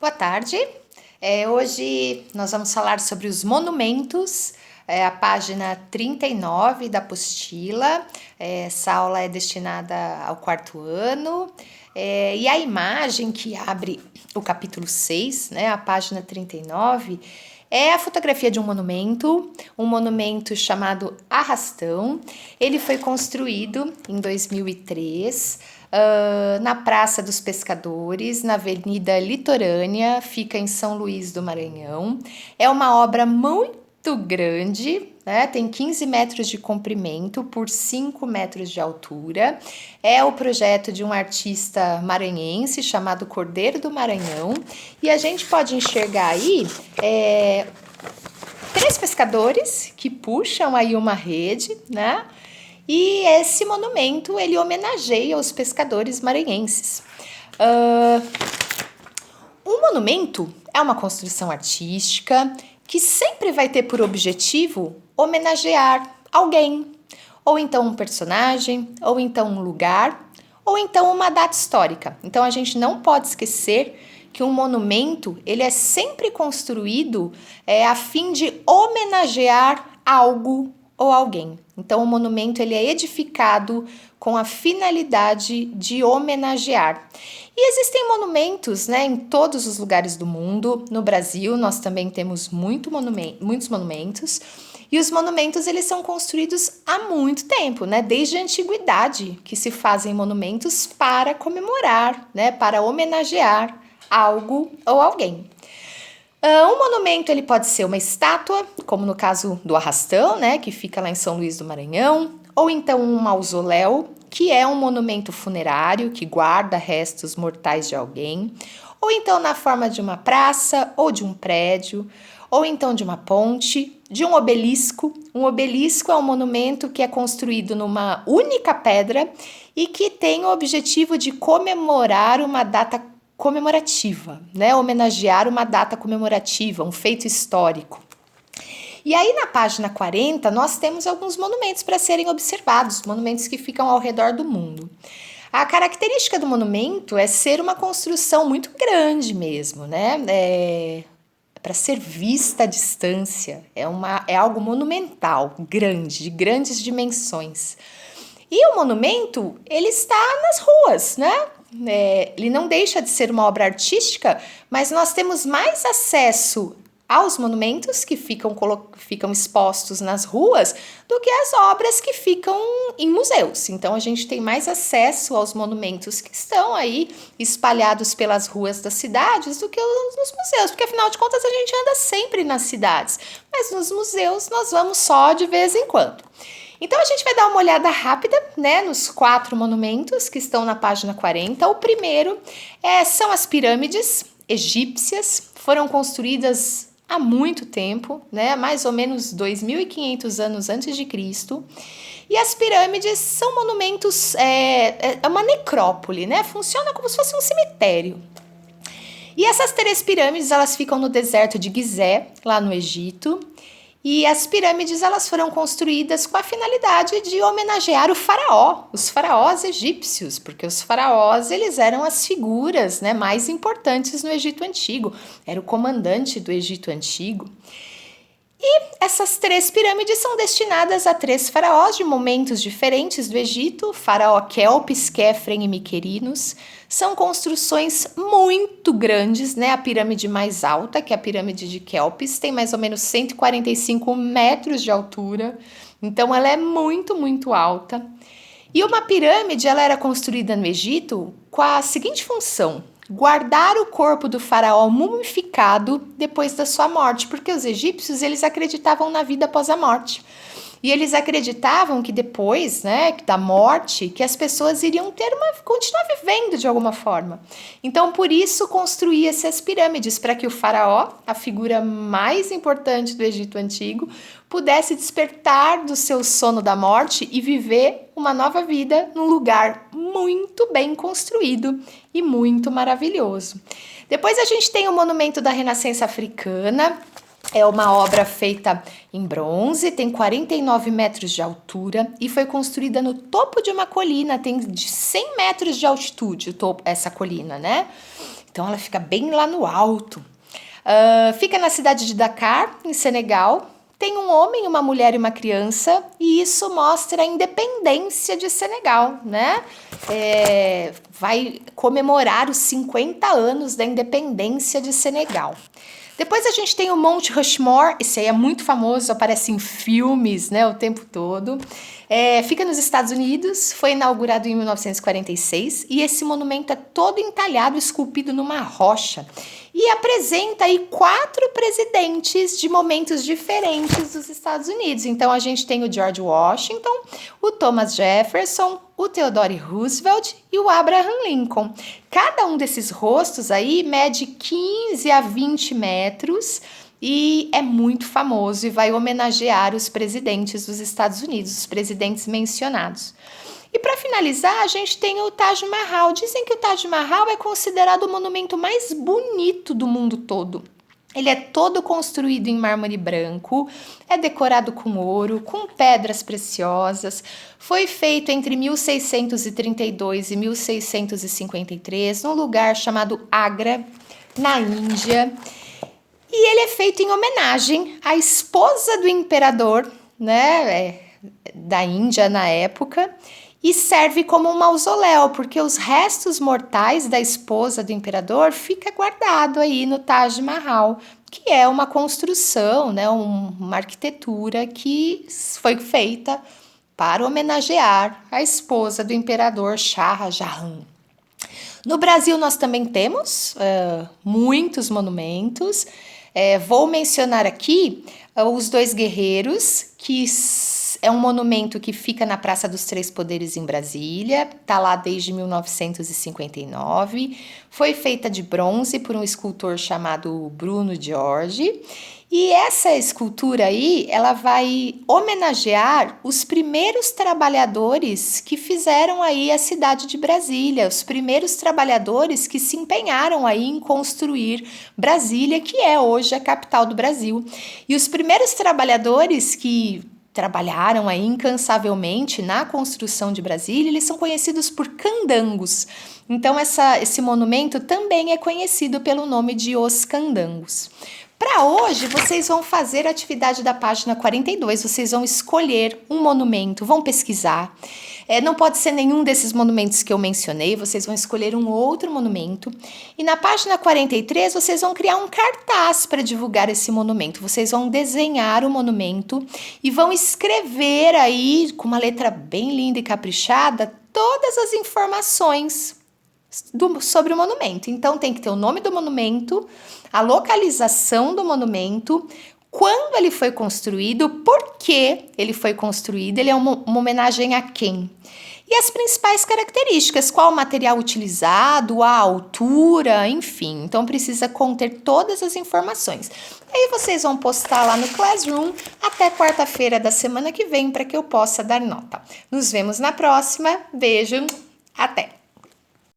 Boa tarde. Hoje nós vamos falar sobre os monumentos, a página 39 da apostila. Essa aula é destinada ao quarto ano. E a imagem que abre o capítulo 6, né, a página 39, é a fotografia de um monumento chamado Arrastão. Ele foi construído em 2003, na Praça dos Pescadores, na Avenida Litorânea, fica em São Luís do Maranhão. É uma obra muito grande, né? Tem 15 metros de comprimento por 5 metros de altura. É o projeto de um artista maranhense chamado Cordeiro do Maranhão. E a gente pode enxergar aí três pescadores que puxam aí uma rede, né? E esse monumento, ele homenageia os pescadores maranhenses. Um monumento é uma construção artística que sempre vai ter por objetivo homenagear alguém, ou então um personagem, ou então um lugar, ou então uma data histórica. Então a gente não pode esquecer que um monumento ele é sempre construído a fim de homenagear algo ou alguém. Então o monumento ele é edificado com a finalidade de homenagear. E existem monumentos, né, em todos os lugares do mundo. No Brasil nós também temos muitos monumentos. E os monumentos eles são construídos há muito tempo, né? Desde a antiguidade que se fazem monumentos para comemorar, né? Para homenagear algo ou alguém. Um monumento ele pode ser uma estátua, como no caso do Arrastão, né? Que fica lá em São Luís do Maranhão, ou então um mausoléu, que é um monumento funerário que guarda restos mortais de alguém, ou então na forma de uma praça ou de um prédio, ou então de uma ponte, de um obelisco. Um obelisco é um monumento que é construído numa única pedra e que tem o objetivo de comemorar uma data comemorativa, né? Homenagear uma data comemorativa, um feito histórico. E aí na página 40 nós temos alguns monumentos para serem observados, monumentos que ficam ao redor do mundo. A característica do monumento é ser uma construção muito grande mesmo, né? Para ser vista à distância, é algo monumental, grande, de grandes dimensões. E o monumento, ele está nas ruas, né? Ele não deixa de ser uma obra artística, mas nós temos mais acesso aos monumentos que ficam expostos nas ruas do que as obras que ficam em museus. Então a gente tem mais acesso aos monumentos que estão aí espalhados pelas ruas das cidades do que nos museus, porque afinal de contas a gente anda sempre nas cidades, mas nos museus nós vamos só de vez em quando. Então a gente vai dar uma olhada rápida, né, nos 4 monumentos que estão na página 40. O primeiro são as pirâmides egípcias, foram construídas há muito tempo, né, mais ou menos 2.500 anos antes de Cristo. E as pirâmides são monumentos, é uma necrópole, né, funciona como se fosse um cemitério. E essas 3 pirâmides, elas ficam no deserto de Gizé, lá no Egito. E as pirâmides elas foram construídas com a finalidade de homenagear o faraó, os faraós egípcios, porque os faraós eles eram as figuras, né, mais importantes no Egito Antigo, era o comandante do Egito Antigo. E essas 3 pirâmides são destinadas a 3 faraós de momentos diferentes do Egito, faraó Kelpis, Quefren e Miquerinos. São construções muito grandes, né? A pirâmide mais alta, que é a pirâmide de Kelpis, tem mais ou menos 145 metros de altura, então ela é muito, muito alta. E uma pirâmide ela era construída no Egito com a seguinte função: guardar o corpo do faraó mumificado depois da sua morte, porque os egípcios eles acreditavam na vida após a morte. E eles acreditavam que depois, né, da morte, que as pessoas iriam continuar vivendo de alguma forma. Então, por isso, construía-se as pirâmides, para que o faraó, a figura mais importante do Egito Antigo, pudesse despertar do seu sono da morte e viver uma nova vida num lugar muito bem construído e muito maravilhoso. Depois a gente tem o Monumento da Renascença Africana. É uma obra feita em bronze, tem 49 metros de altura e foi construída no topo de uma colina, tem de 100 metros de altitude essa colina, né? Então ela fica bem lá no alto. Fica na cidade de Dakar, em Senegal. Tem um homem, uma mulher e uma criança, e isso mostra a independência de Senegal, né? Vai comemorar os 50 anos da independência de Senegal. Depois a gente tem o Monte Rushmore, esse aí é muito famoso, aparece em filmes, né, o tempo todo. Fica nos Estados Unidos, foi inaugurado em 1946 e esse monumento é todo entalhado, esculpido numa rocha. E apresenta aí 4 presidentes de momentos diferentes dos Estados Unidos. Então a gente tem o George Washington, o Thomas Jefferson, o Theodore Roosevelt e o Abraham Lincoln. Cada um desses rostos aí mede 15 a 20 metros e é muito famoso e vai homenagear os presidentes dos Estados Unidos, os presidentes mencionados. E para finalizar, a gente tem o Taj Mahal. Dizem que o Taj Mahal é considerado o monumento mais bonito do mundo todo. Ele é todo construído em mármore branco, é decorado com ouro, com pedras preciosas. Foi feito entre 1632 e 1653, num lugar chamado Agra, na Índia. E ele é feito em homenagem à esposa do imperador, né, da Índia na época, e serve como um mausoléu, porque os restos mortais da esposa do imperador fica guardado aí no Taj Mahal, que é uma construção, né, uma arquitetura que foi feita para homenagear a esposa do imperador Shah Jahan. No Brasil nós também temos muitos monumentos. Vou mencionar aqui os Dois Guerreiros, que é um monumento que fica na Praça dos Três Poderes em Brasília, está lá desde 1959, foi feita de bronze por um escultor chamado Bruno Jorge, e essa escultura aí, ela vai homenagear os primeiros trabalhadores que fizeram aí a cidade de Brasília, os primeiros trabalhadores que se empenharam aí em construir Brasília, que é hoje a capital do Brasil. E os primeiros trabalhadores que trabalharam aí incansavelmente na construção de Brasília, eles são conhecidos por candangos. Então esse monumento também é conhecido pelo nome de Os Candangos. Para hoje, vocês vão fazer a atividade da página 42, vocês vão escolher um monumento, vão pesquisar. Não pode ser nenhum desses monumentos que eu mencionei, vocês vão escolher um outro monumento. E na página 43, vocês vão criar um cartaz para divulgar esse monumento. Vocês vão desenhar o monumento e vão escrever aí, com uma letra bem linda e caprichada, todas as informações sobre o monumento. Então tem que ter o nome do monumento, a localização do monumento, quando ele foi construído, por que ele foi construído, ele é uma homenagem a quem? E as principais características, qual o material utilizado, a altura, enfim. Então precisa conter todas as informações. Aí vocês vão postar lá no Classroom até quarta-feira da semana que vem para que eu possa dar nota. Nos vemos na próxima. Beijo, até!